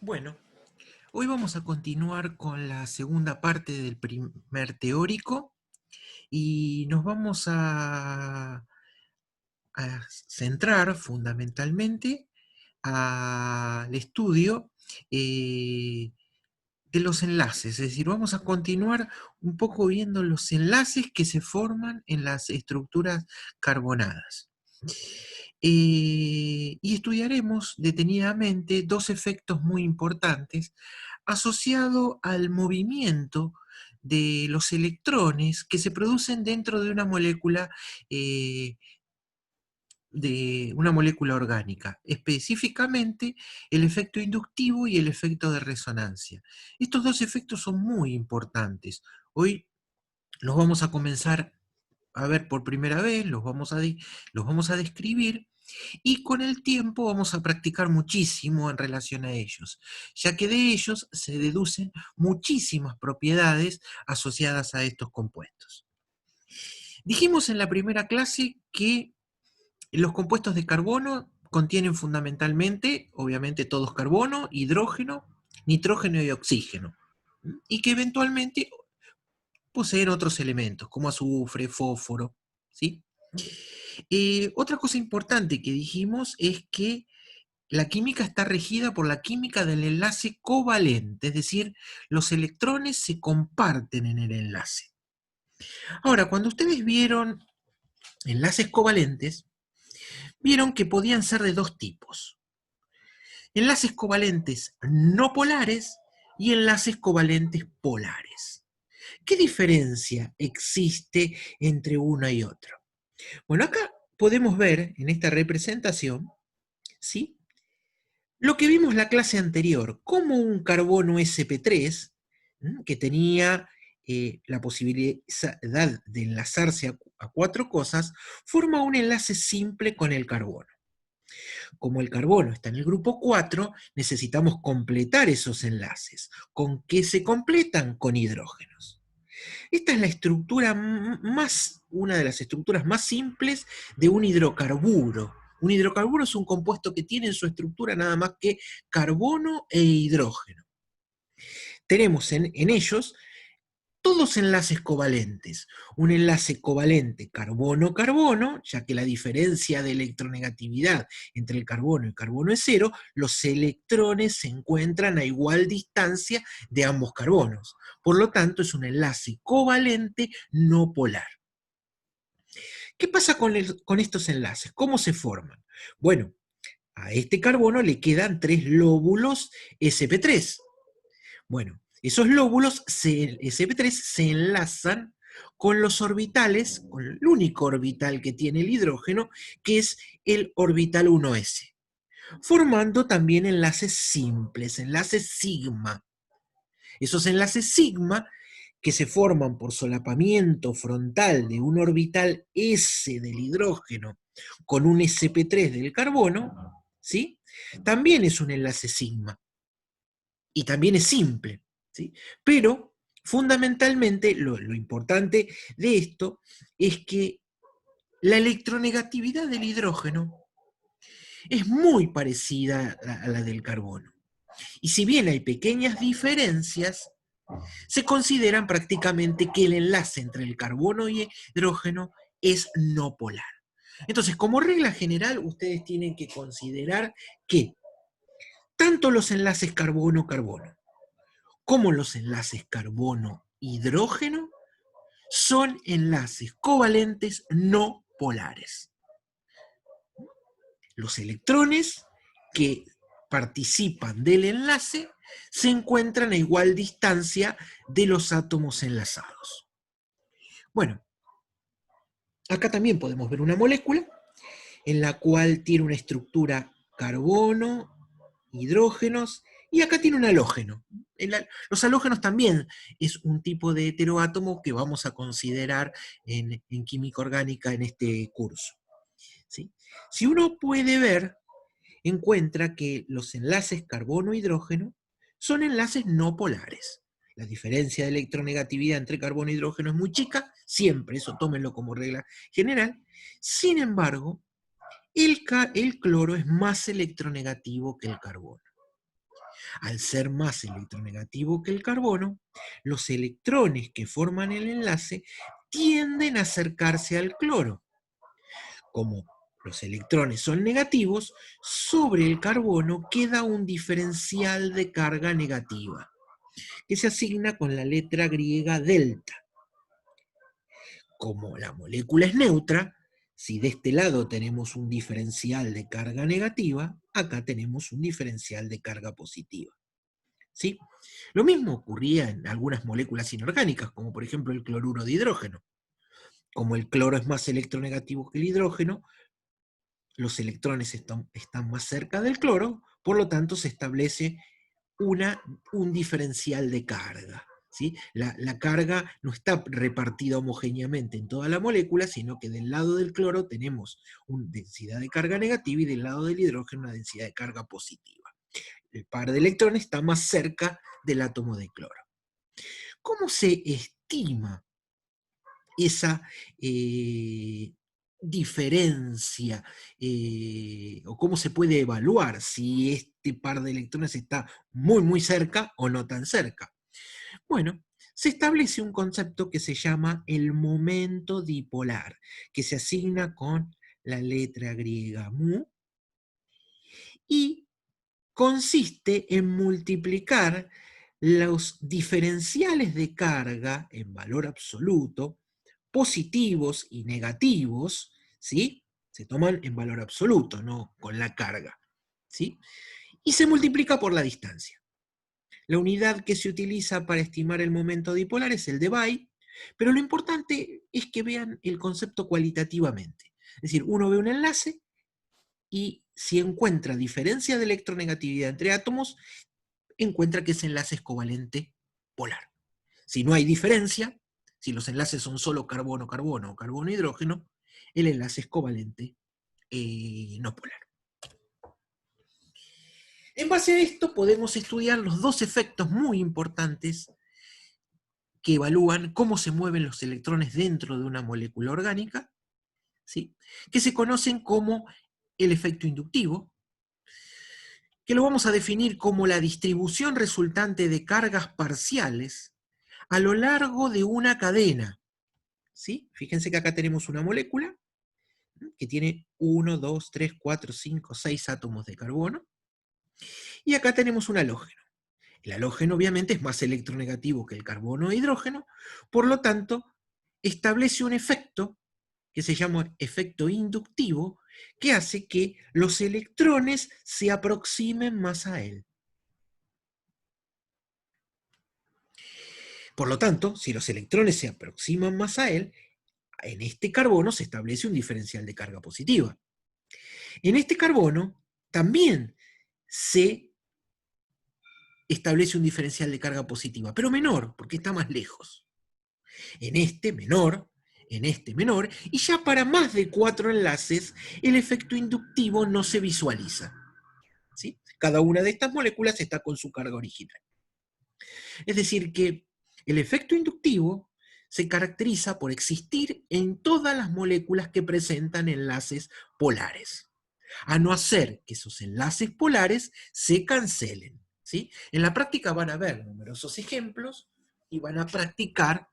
Bueno, hoy vamos a continuar con la segunda parte del primer teórico y nos vamos a centrar fundamentalmente al estudio de los enlaces, es decir, vamos a continuar un poco viendo los enlaces que se forman en las estructuras carbonadas. Y estudiaremos detenidamente dos efectos muy importantes asociados al movimiento de los electrones que se producen dentro eh, de una molécula orgánica, específicamente el efecto inductivo y el efecto de resonancia. Estos dos efectos son muy importantes. Hoy los vamos a comenzar a ver por primera vez, los vamos a describir y con el tiempo vamos a practicar muchísimo en relación a ellos, ya que de ellos se deducen muchísimas propiedades asociadas a estos compuestos. Dijimos en la primera clase que los compuestos de carbono contienen fundamentalmente, obviamente todos carbono, hidrógeno, nitrógeno y oxígeno, y que eventualmente poseen otros elementos como azufre, fósforo, ¿sí? Otra cosa importante que dijimos es que la química está regida por la química del enlace covalente, es decir, los electrones se comparten en el enlace. Ahora, cuando ustedes vieron enlaces covalentes, vieron que podían ser de dos tipos. Enlaces covalentes no polares y enlaces covalentes polares. ¿Qué diferencia existe entre una y otra? Bueno, acá podemos ver en esta representación, ¿sí?, lo que vimos la clase anterior, como un carbono sp3, que tenía la posibilidad de enlazarse a cuatro cosas, forma un enlace simple con el carbono. Como el carbono está en el grupo 4, necesitamos completar esos enlaces. ¿Con qué se completan? Con hidrógenos. Esta es la estructura una de las estructuras más simples de un hidrocarburo. Un hidrocarburo es un compuesto que tiene en su estructura nada más que carbono e hidrógeno. Tenemos en ellos todos enlaces covalentes. Un enlace covalente carbono-carbono, ya que la diferencia de electronegatividad entre el carbono y el carbono es cero, los electrones se encuentran a igual distancia de ambos carbonos. Por lo tanto, es un enlace covalente no polar. ¿Qué pasa con estos enlaces? ¿Cómo se forman? Bueno, a este carbono le quedan tres lóbulos sp3. Bueno, esos lóbulos sp3 se enlazan con los orbitales, con el único orbital que tiene el hidrógeno, que es el orbital 1s, formando también enlaces simples, enlaces sigma. Esos enlaces sigma que se forman por solapamiento frontal de un orbital S del hidrógeno con un sp3 del carbono, ¿sí?, también es un enlace sigma. Y también es simple, ¿sí? Pero fundamentalmente lo importante de esto es que la electronegatividad del hidrógeno es muy parecida a la del carbono. Y si bien hay pequeñas diferencias, se consideran prácticamente que el enlace entre el carbono y el hidrógeno es no polar. Entonces, como regla general, ustedes tienen que considerar que tanto los enlaces carbono-carbono como los enlaces carbono-hidrógeno son enlaces covalentes no polares. Los electrones que participan del enlace se encuentran a igual distancia de los átomos enlazados. Bueno, acá también podemos ver una molécula en la cual tiene una estructura carbono, hidrógenos, y acá tiene un halógeno. Los halógenos también es un tipo de heteroátomo que vamos a considerar en química orgánica en este curso, ¿sí? Si uno puede ver, encuentra que los enlaces carbono-hidrógeno son enlaces no polares. La diferencia de electronegatividad entre carbono e hidrógeno es muy chica, siempre, eso tómenlo como regla general. Sin embargo, el cloro es más electronegativo que el carbono. Al ser más electronegativo que el carbono, los electrones que forman el enlace tienden a acercarse al cloro. Como los electrones son negativos, sobre el carbono queda un diferencial de carga negativa, que se asigna con la letra griega delta. Como la molécula es neutra, si de este lado tenemos un diferencial de carga negativa, acá tenemos un diferencial de carga positiva. ¿Sí? Lo mismo ocurría en algunas moléculas inorgánicas, como por ejemplo el cloruro de hidrógeno. Como el cloro es más electronegativo que el hidrógeno, los electrones están más cerca del cloro, por lo tanto se establece un diferencial de carga. ¿Sí? La carga no está repartida homogéneamente en toda la molécula, sino que del lado del cloro tenemos una densidad de carga negativa y del lado del hidrógeno una densidad de carga positiva. El par de electrones está más cerca del átomo de cloro. ¿Cómo se estima esa diferencia? ¿O cómo se puede evaluar si este par de electrones está muy, muy cerca o no tan cerca? Bueno, se establece un concepto que se llama el momento dipolar, que se asigna con la letra griega mu, y consiste en multiplicar los diferenciales de carga en valor absoluto, positivos y negativos, ¿sí? Se toman en valor absoluto, no con la carga, ¿sí? Y se multiplica por la distancia. La unidad que se utiliza para estimar el momento dipolar es el debye, pero lo importante es que vean el concepto cualitativamente. Es decir, uno ve un enlace y si encuentra diferencia de electronegatividad entre átomos, encuentra que ese enlace es covalente polar. Si no hay diferencia, si los enlaces son solo carbono-carbono o carbono-hidrógeno, el enlace es covalente no polar. En base a esto podemos estudiar los dos efectos muy importantes que evalúan cómo se mueven los electrones dentro de una molécula orgánica, ¿sí? Que se conocen como el efecto inductivo, que lo vamos a definir como la distribución resultante de cargas parciales a lo largo de una cadena. ¿Sí? Fíjense que acá tenemos una molécula que tiene 1, 2, 3, 4, 5, 6 átomos de carbono, y acá tenemos un halógeno. El halógeno obviamente es más electronegativo que el carbono e hidrógeno, por lo tanto, establece un efecto que se llama efecto inductivo, que hace que los electrones se aproximen más a él. Por lo tanto, si los electrones se aproximan más a él, en este carbono se establece un diferencial de carga positiva. En este carbono también se establece un diferencial de carga positiva, pero menor, porque está más lejos. En este menor, y ya para más de 4 enlaces, el efecto inductivo no se visualiza. ¿Sí? Cada una de estas moléculas está con su carga original. Es decir, que el efecto inductivo se caracteriza por existir en todas las moléculas que presentan enlaces polares, a no hacer que esos enlaces polares se cancelen. ¿Sí? En la práctica van a ver numerosos ejemplos y van a practicar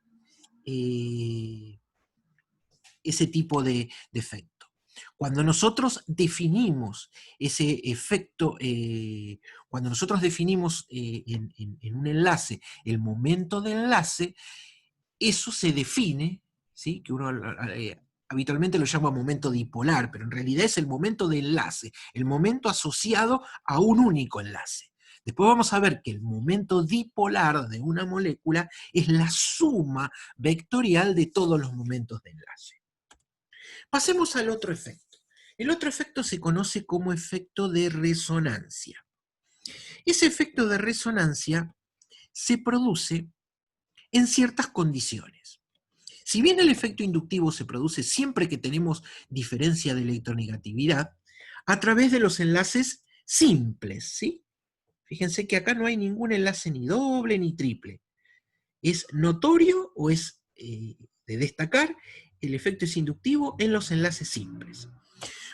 ese tipo de efecto. Cuando nosotros definimos ese efecto, cuando nosotros definimos en un enlace el momento de enlace, eso se define, ¿sí? Que uno habitualmente lo llama momento dipolar, pero en realidad es el momento de enlace, el momento asociado a un único enlace. Después vamos a ver que el momento dipolar de una molécula es la suma vectorial de todos los momentos de enlace. Pasemos al otro efecto. El otro efecto se conoce como efecto de resonancia. Ese efecto de resonancia se produce en ciertas condiciones. Si bien el efecto inductivo se produce siempre que tenemos diferencia de electronegatividad, a través de los enlaces simples, ¿sí? Fíjense que acá no hay ningún enlace ni doble ni triple. Es notorio o es de destacar, el efecto es inductivo en los enlaces simples.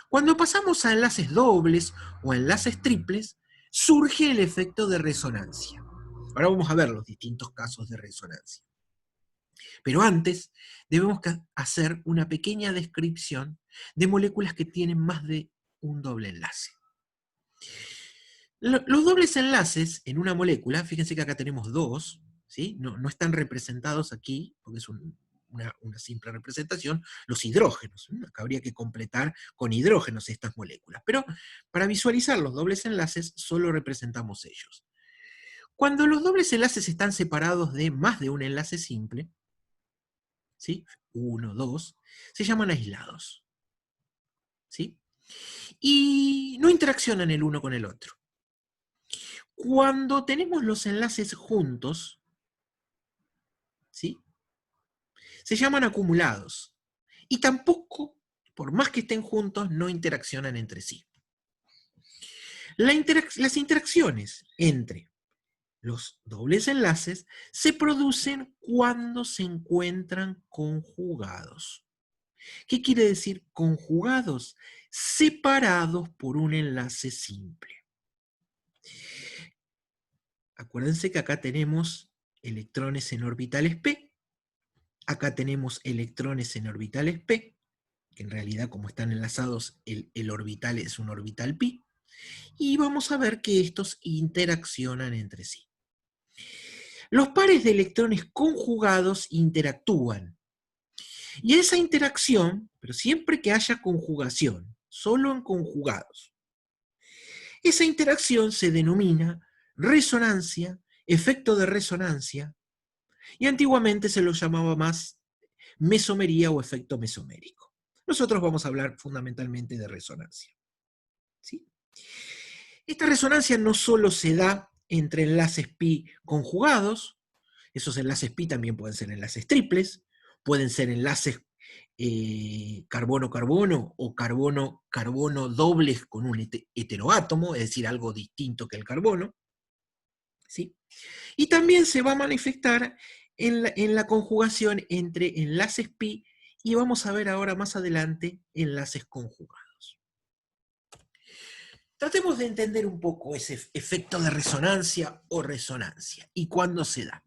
Cuando pasamos a enlaces dobles o enlaces triples, surge el efecto de resonancia. Ahora vamos a ver los distintos casos de resonancia. Pero antes debemos hacer una pequeña descripción de moléculas que tienen más de un doble enlace. Los dobles enlaces en una molécula, fíjense que acá tenemos dos, ¿sí? No están representados aquí, porque es una simple representación, los hidrógenos. Acá habría que completar con hidrógenos estas moléculas. Pero para visualizar los dobles enlaces, solo representamos ellos. Cuando los dobles enlaces están separados de más de un enlace simple, ¿sí? 1, 2, se llaman aislados, ¿sí? Y no interaccionan el uno con el otro. Cuando tenemos los enlaces juntos, ¿sí? Se llaman acumulados. Y tampoco, por más que estén juntos, no interaccionan entre sí. Las interacciones entre los dobles enlaces se producen cuando se encuentran conjugados. ¿Qué quiere decir conjugados? Separados por un enlace simple. Acuérdense que acá tenemos electrones en orbitales p, acá tenemos electrones en orbitales p, que en realidad como están enlazados el orbital es un orbital pi, y vamos a ver que estos interaccionan entre sí. Los pares de electrones conjugados interactúan, y esa interacción, pero siempre que haya conjugación, solo en conjugados, esa interacción se denomina resonancia, efecto de resonancia, y antiguamente se lo llamaba más mesomería o efecto mesomérico. Nosotros vamos a hablar fundamentalmente de resonancia, ¿sí? Esta resonancia no solo se da entre enlaces pi conjugados, esos enlaces pi también pueden ser enlaces triples, pueden ser enlaces carbono-carbono o carbono-carbono dobles con un heteroátomo, es decir, algo distinto que el carbono, ¿sí? Y también se va a manifestar en la conjugación entre enlaces pi y vamos a ver ahora más adelante enlaces conjugados. Tratemos de entender un poco ese efecto de resonancia o resonancia y cuándo se da.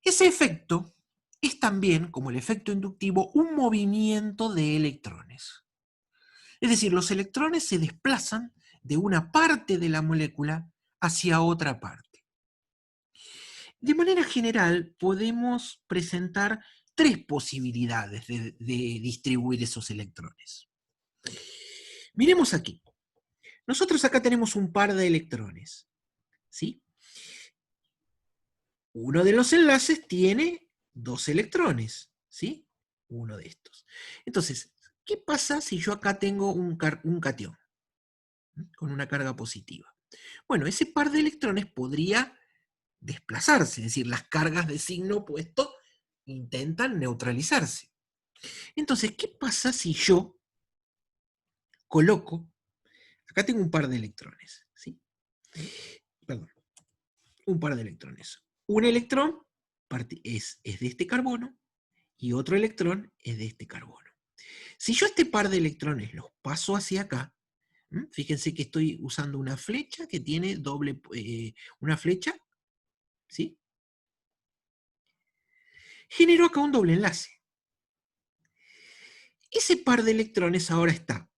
Ese efecto es también, como el efecto inductivo, un movimiento de electrones. Es decir, los electrones se desplazan de una parte de la molécula hacia otra parte. De manera general, podemos presentar tres posibilidades de distribuir esos electrones. Miremos aquí. Nosotros acá tenemos un par de electrones, ¿sí? Uno de los enlaces tiene dos electrones, ¿sí? Uno de estos. Entonces, ¿qué pasa si yo acá tengo un catión con una carga positiva? Bueno, ese par de electrones podría desplazarse, es decir, las cargas de signo opuesto intentan neutralizarse. Entonces, ¿qué pasa si yo coloco, acá tengo un par de electrones, ¿sí? Perdón, un par de electrones. Un electrón es de este carbono y otro electrón es de este carbono. Si yo este par de electrones los paso hacia acá, fíjense que estoy usando una flecha que tiene una flecha, ¿sí? Genero acá un doble enlace. Ese par de electrones ahora está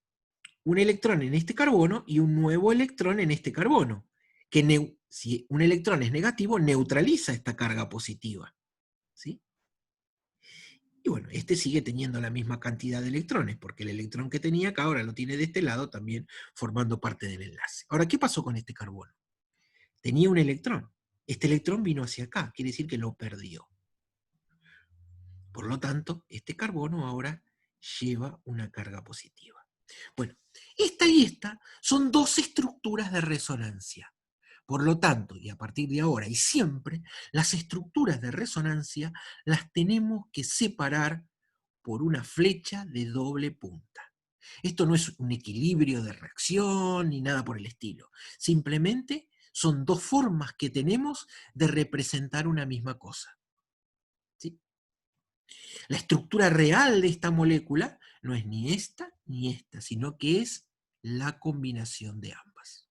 un electrón en este carbono y un nuevo electrón en este carbono, que si un electrón es negativo, neutraliza esta carga positiva, ¿sí? Y bueno, este sigue teniendo la misma cantidad de electrones, porque el electrón que tenía acá ahora lo tiene de este lado, también formando parte del enlace. Ahora, ¿qué pasó con este carbono? Tenía un electrón. Este electrón vino hacia acá, quiere decir que lo perdió. Por lo tanto, este carbono ahora lleva una carga positiva. Bueno, esta y esta son dos estructuras de resonancia. Por lo tanto, y a partir de ahora y siempre, las estructuras de resonancia las tenemos que separar por una flecha de doble punta. Esto no es un equilibrio de reacción ni nada por el estilo. Simplemente son dos formas que tenemos de representar una misma cosa. ¿Sí? La estructura real de esta molécula no es ni esta, sino que es la combinación de ambas.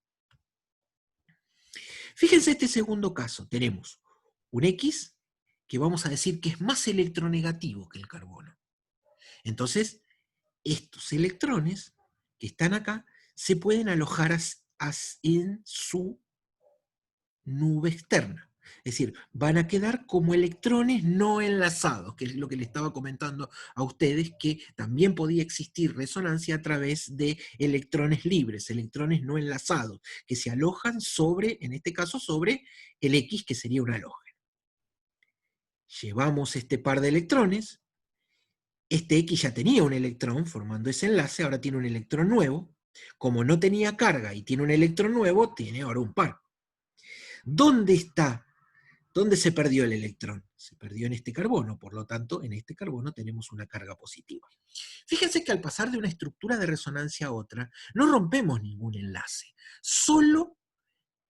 Fíjense este segundo caso, tenemos un X que vamos a decir que es más electronegativo que el carbono. Entonces, estos electrones que están acá se pueden alojar en su nube externa. Es decir, van a quedar como electrones no enlazados, que es lo que le estaba comentando a ustedes, que también podía existir resonancia a través de electrones libres, electrones no enlazados, que se alojan sobre, en este caso, sobre el X, que sería un halógeno. Llevamos este par de electrones, este X ya tenía un electrón formando ese enlace, ahora tiene un electrón nuevo, como no tenía carga y tiene un electrón nuevo, tiene ahora un par. ¿Dónde está? ¿Dónde se perdió el electrón? Se perdió en este carbono, por lo tanto, en este carbono tenemos una carga positiva. Fíjense que al pasar de una estructura de resonancia a otra, no rompemos ningún enlace, solo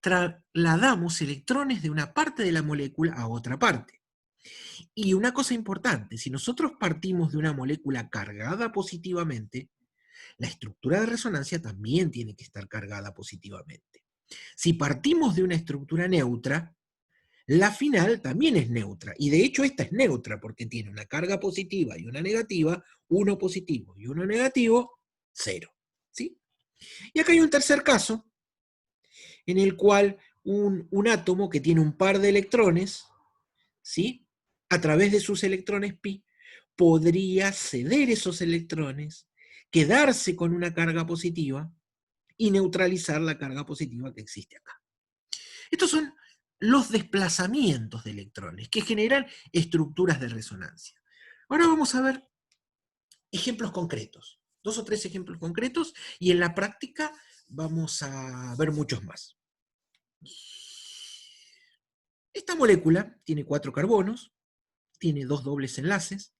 trasladamos electrones de una parte de la molécula a otra parte. Y una cosa importante, si nosotros partimos de una molécula cargada positivamente, la estructura de resonancia también tiene que estar cargada positivamente. Si partimos de una estructura neutra, la final también es neutra, y de hecho esta es neutra porque tiene una carga positiva y una negativa, uno positivo y uno negativo, cero. ¿Sí? Y acá hay un tercer caso, en el cual un átomo que tiene un par de electrones, ¿sí? A través de sus electrones pi, podría ceder esos electrones, quedarse con una carga positiva y neutralizar la carga positiva que existe acá. Estos son los desplazamientos de electrones que generan estructuras de resonancia. Ahora vamos a ver ejemplos concretos, 2 o 3 ejemplos concretos, y en la práctica vamos a ver muchos más. Esta molécula tiene 4 carbonos, tiene 2 dobles enlaces,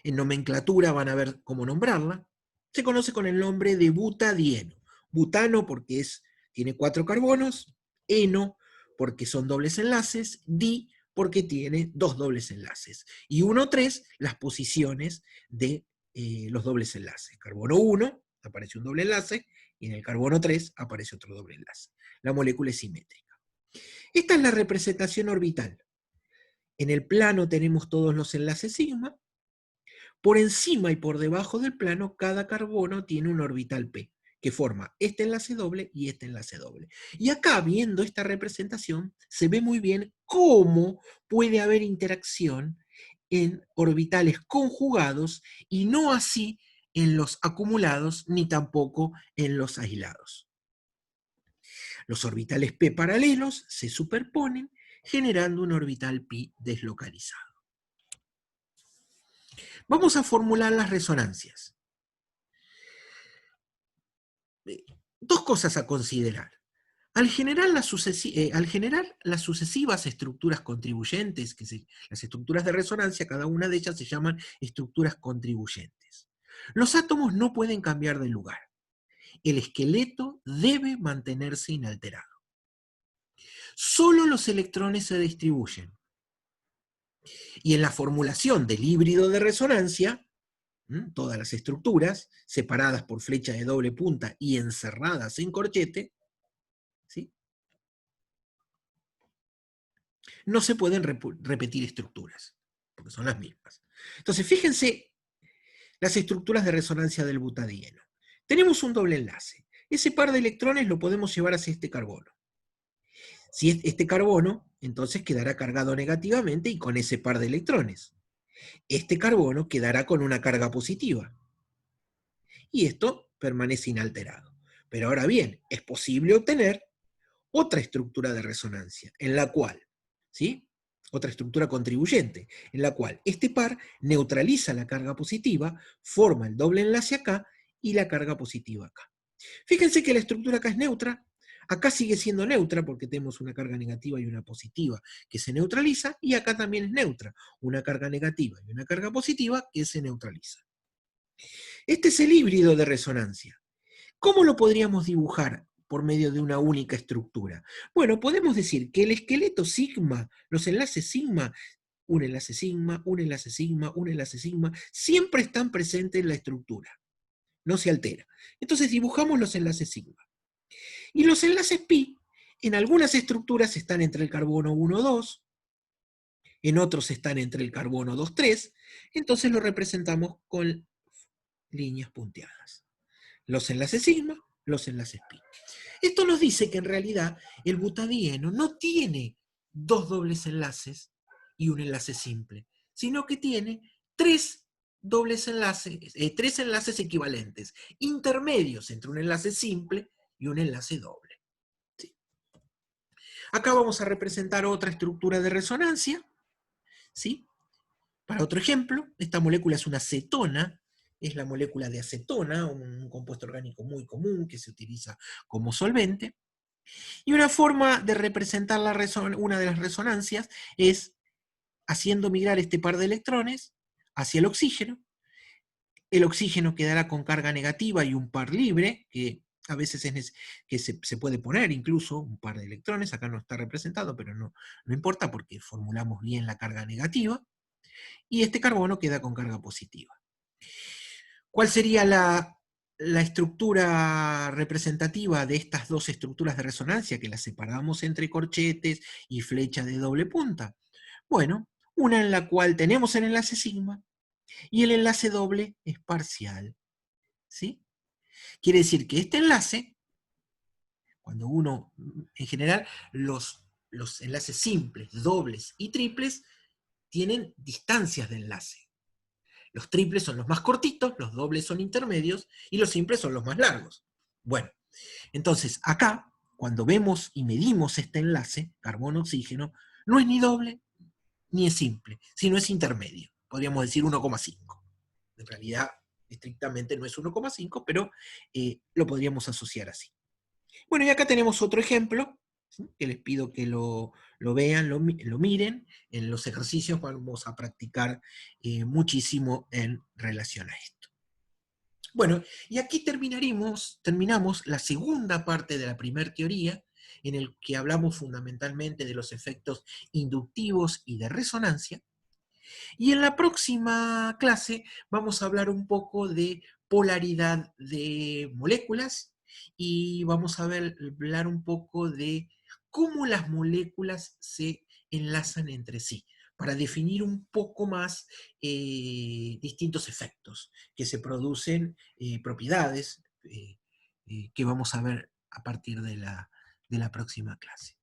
en nomenclatura van a ver cómo nombrarla, se conoce con el nombre de butadieno. Butano porque tiene 4 carbonos, eno porque son dobles enlaces, di porque tiene 2 dobles enlaces. Y 1, 3, las posiciones de los dobles enlaces. Carbono 1, aparece un doble enlace, y en el carbono 3 aparece otro doble enlace. La molécula es simétrica. Esta es la representación orbital. En el plano tenemos todos los enlaces sigma. Por encima y por debajo del plano, cada carbono tiene un orbital p, que forma este enlace doble y este enlace doble. Y acá, viendo esta representación, se ve muy bien cómo puede haber interacción en orbitales conjugados y no así en los acumulados ni tampoco en los aislados. Los orbitales p paralelos se superponen generando un orbital pi deslocalizado. Vamos a formular las resonancias. Dos cosas a considerar. Al generar las sucesivas estructuras contribuyentes, las estructuras de resonancia, cada una de ellas se llaman estructuras contribuyentes. Los átomos no pueden cambiar de lugar. El esqueleto debe mantenerse inalterado. Solo los electrones se distribuyen. Y en la formulación del híbrido de resonancia, todas las estructuras, separadas por flecha de doble punta y encerradas en corchete, ¿sí? No se pueden repetir estructuras, porque son las mismas. Entonces, fíjense las estructuras de resonancia del butadieno. Tenemos un doble enlace. Ese par de electrones lo podemos llevar hacia este carbono. Si este carbono, entonces quedará cargado negativamente y con ese par de electrones. Este carbono quedará con una carga positiva. Y esto permanece inalterado. Pero ahora bien, es posible obtener otra estructura de resonancia, en la cual, ¿sí? Otra estructura contribuyente, en la cual este par neutraliza la carga positiva, forma el doble enlace acá y la carga positiva acá. Fíjense que la estructura acá es neutra, acá sigue siendo neutra porque tenemos una carga negativa y una positiva que se neutraliza, y acá también es neutra, una carga negativa y una carga positiva que se neutraliza. Este es el híbrido de resonancia. ¿Cómo lo podríamos dibujar por medio de una única estructura? Bueno, podemos decir que el esqueleto sigma, los enlaces sigma, un enlace sigma, un enlace sigma, un enlace sigma, siempre están presentes en la estructura. no se altera. Entonces dibujamos los enlaces sigma. Y los enlaces pi, en algunas estructuras están entre el carbono 1,2, en otros están entre el carbono 2,3, entonces lo representamos con líneas punteadas. Los enlaces sigma, los enlaces pi. Esto nos dice que en realidad el butadieno no tiene dos dobles enlaces y un enlace simple, sino que tiene tres dobles enlaces, tres enlaces equivalentes, intermedios entre un enlace simple y un enlace doble. ¿Sí? Acá vamos a representar otra estructura de resonancia, ¿sí? Para otro ejemplo, esta molécula es una cetona, es la molécula de acetona, un compuesto orgánico muy común que se utiliza como solvente. Y una forma de representar una de las resonancias es haciendo migrar este par de electrones hacia el oxígeno quedará con carga negativa y un par libre, que a veces que se puede poner incluso un par de electrones, acá no está representado, pero no importa porque formulamos bien la carga negativa, y este carbono queda con carga positiva. ¿Cuál sería la estructura representativa de estas dos estructuras de resonancia que las separamos entre corchetes y flecha de doble punta? Bueno, una en la cual tenemos el enlace sigma y el enlace doble es parcial. ¿Sí? Quiere decir que este enlace, cuando uno, en general, los enlaces simples, dobles y triples tienen distancias de enlace. Los triples son los más cortitos, los dobles son intermedios y los simples son los más largos. Bueno, entonces acá, cuando vemos y medimos este enlace, carbono-oxígeno, no es ni doble ni es simple, sino es intermedio. Podríamos decir 1,5. En realidad, estrictamente no es 1,5, pero lo podríamos asociar así. Bueno, y acá tenemos otro ejemplo, ¿sí? Que les pido que lo vean, lo miren. En los ejercicios vamos a practicar muchísimo en relación a esto. Bueno, y aquí terminamos la segunda parte de la primera teoría, en el que hablamos fundamentalmente de los efectos inductivos y de resonancia. Y en la próxima clase vamos a hablar un poco de polaridad de moléculas y vamos a hablar un poco de cómo las moléculas se enlazan entre sí, para definir un poco más distintos efectos que se producen, propiedades que vamos a ver a partir de la próxima clase.